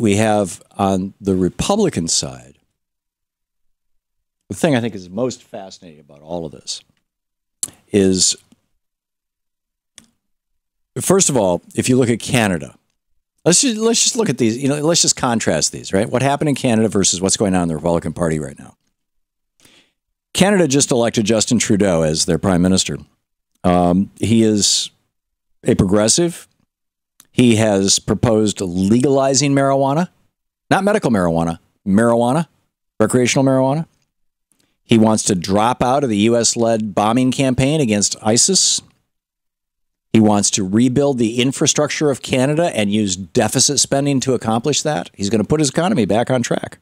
we have on the Republican side, the thing I think is most fascinating about all of this is, first of all, if you look at Canada, let's just look at these, let's just contrast these, right? What happened in Canada versus what's going on in the Republican Party right now. Canada just elected Justin Trudeau as their prime minister. He is a progressive. He has proposed legalizing marijuana, not medical marijuana, recreational marijuana. He wants to drop out of the U.S.-led bombing campaign against ISIS. He wants to rebuild the infrastructure of Canada and use deficit spending to accomplish that. He's going to put his economy back on track.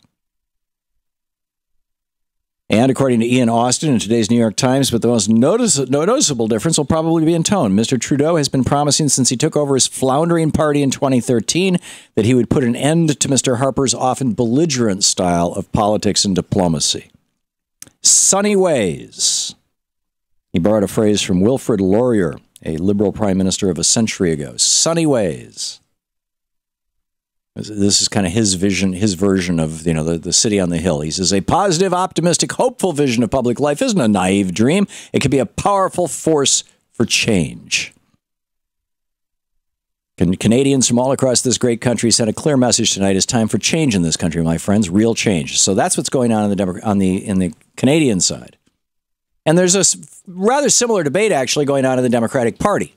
And according to Ian Austin in today's New York Times, but the most noticeable difference will probably be in tone. Mr. Trudeau has been promising since he took over his floundering party in 2013 that he would put an end to Mr. Harper's often belligerent style of politics and diplomacy. Sunny ways. He borrowed a phrase from Wilfrid Laurier, a Liberal prime minister of a century ago. Sunny ways. This is kind of his vision, his version of, the city on the hill. He says, a positive, optimistic, hopeful vision of public life isn't a naive dream. It can be a powerful force for change. Canadians from all across this great country sent a clear message tonight. It's time for change in this country, my friends, real change. So that's what's going on in the Canadian side. And there's a rather similar debate actually going on in the Democratic Party,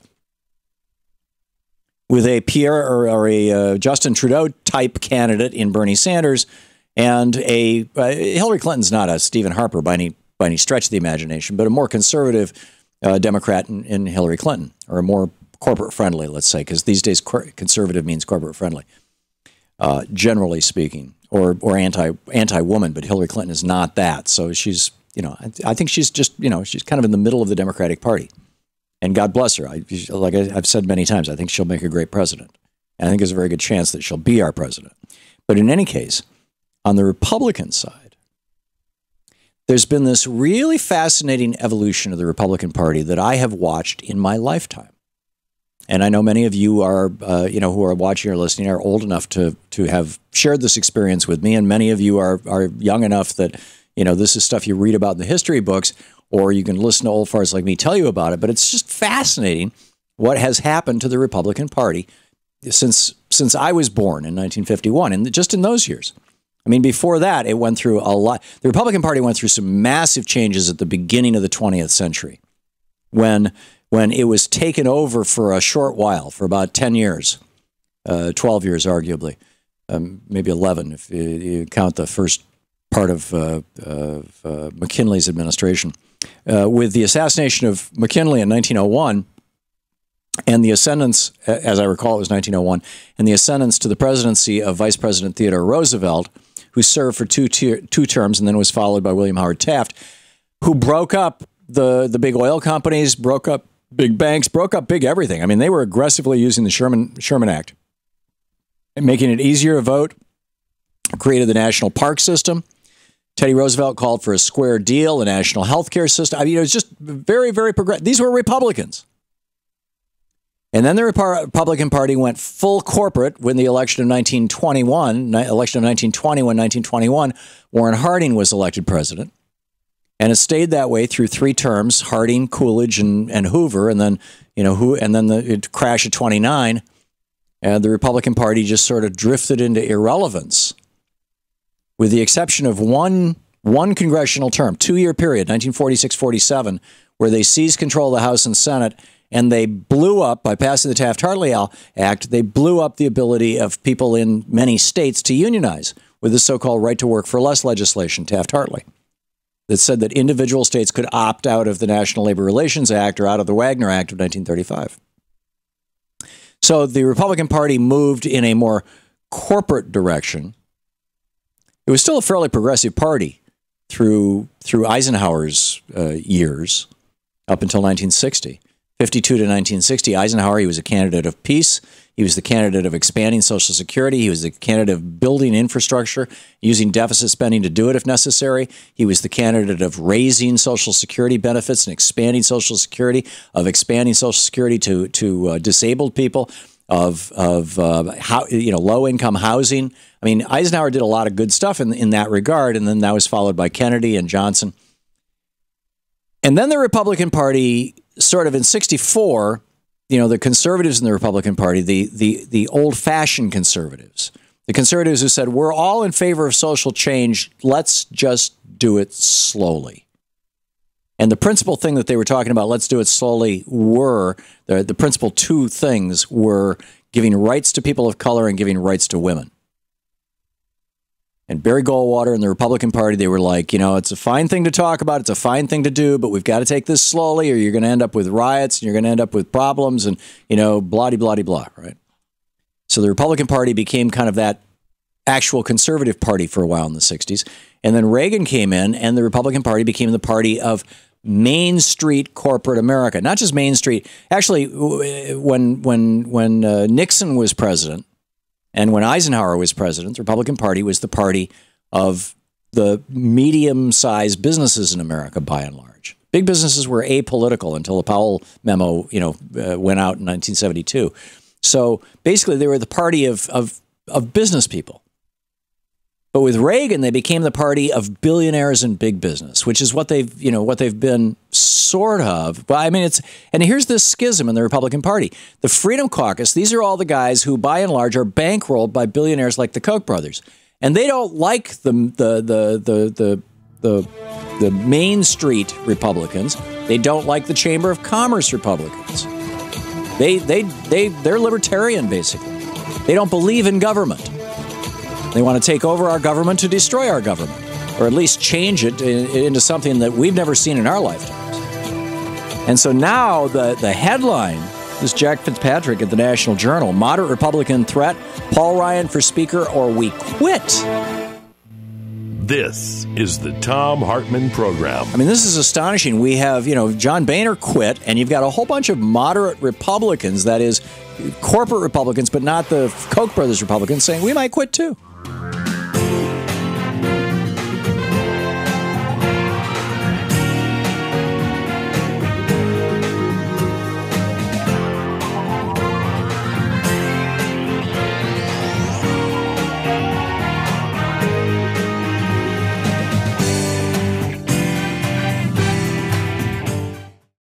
with a Pierre or a Justin Trudeau type candidate in Bernie Sanders, and a Hillary Clinton's not a Stephen Harper by any stretch of the imagination, but a more conservative Democrat in Hillary Clinton, or a more corporate friendly, let's say, because these days conservative means corporate friendly, generally speaking, or anti-woman. But Hillary Clinton is not that, so she's I think she's just she's kind of in the middle of the Democratic Party. And God bless her. Like I've said many times, I think she'll make a great president. And I think there's a very good chance that she'll be our president. But in any case, on the Republican side, there's been this really fascinating evolution of the Republican Party that I have watched in my lifetime. And I know many of you are, who are watching or listening are old enough to have shared this experience with me. And many of you are young enough that, this is stuff you read about in the history books, or you can listen to old farts like me tell you about it. But it's just fascinating what has happened to the Republican Party since I was born in 1951, and just in those years. I mean, before that, it went through a lot. The Republican Party went through some massive changes at the beginning of the 20th century, when it was taken over for a short while, for about 10 years, 12 years arguably, maybe 11 if you count the first part of McKinley's administration. With the assassination of McKinley in 1901 and the ascendance, as I recall, it was 1901, and the ascendance to the presidency of Vice President Theodore Roosevelt, who served for two terms and then was followed by William Howard Taft, who broke up the big oil companies, broke up big banks, broke up big everything. I mean, they were aggressively using the Sherman Act, and making it easier to vote, created the national park system. Teddy Roosevelt called for a square deal, a national health care system. I mean, it was just very, very progressive. These were Republicans. And then the Republican Party went full corporate when the election of 1920, when 1921, Warren Harding was elected president. And it stayed that way through 3 terms, Harding, Coolidge, and Hoover. And then, the crash of 29, and the Republican Party just sort of drifted into irrelevance, with the exception of one congressional term, 2-year period, 1946-47, where they seized control of the House and Senate, and they blew up, by passing the Taft-Hartley Act, they blew up the ability of people in many states to unionize with the so-called right to work for less legislation, Taft-Hartley, that said that individual states could opt out of the National Labor Relations Act or out of the Wagner Act of 1935. So the Republican Party moved in a more corporate direction. It was still a fairly progressive party through Eisenhower's years, up until 1960. 52 to 1960, Eisenhower, he was a candidate of peace. He was the candidate of expanding Social Security. He was the candidate of building infrastructure, using deficit spending to do it if necessary. He was the candidate of raising Social Security benefits and expanding Social Security, of expanding Social Security to disabled people. low income housing. I mean, Eisenhower did a lot of good stuff in that regard, and then that was followed by Kennedy and Johnson. And then the Republican Party, sort of in '64, the conservatives in the Republican Party, the old-fashioned conservatives, the conservatives who said, we're all in favor of social change, let's just do it slowly. And the principal thing that they were talking about, let's do it slowly, were the principal two things were giving rights to people of color and giving rights to women. And Barry Goldwater and the Republican Party, they were like, it's a fine thing to talk about, it's a fine thing to do, but we've got to take this slowly or you're going to end up with riots and you're going to end up with problems and, blah-de-blah-de-blah, right? So the Republican Party became kind of that actual conservative party for a while in the 60s. And then Reagan came in and the Republican Party became the party of Main Street corporate America. Not just Main Street. Actually, when Nixon was president, and when Eisenhower was president, the Republican Party was the party of the medium-sized businesses in America, by and large. Big businesses were apolitical until the Powell memo, went out in 1972. So basically, they were the party of business people. But with Reagan, they became the party of billionaires and big business, which is what they've been sort of. But I mean, and here's this schism in the Republican Party. The Freedom Caucus, these are all the guys who, by and large, are bankrolled by billionaires like the Koch brothers, and they don't like the Main Street Republicans. They don't like the Chamber of Commerce Republicans. They're libertarian, basically. They don't believe in government. They want to take over our government to destroy our government, or at least change it into something that we've never seen in our lifetimes. And so now the headline is Jack Fitzpatrick at the National Journal, moderate Republican threat, Paul Ryan for Speaker, or we quit. This is the Thom Hartmann Program. I mean, this is astonishing. We have, John Boehner quit, and you've got a whole bunch of moderate Republicans, that is, corporate Republicans, but not the Koch brothers Republicans, saying we might quit too.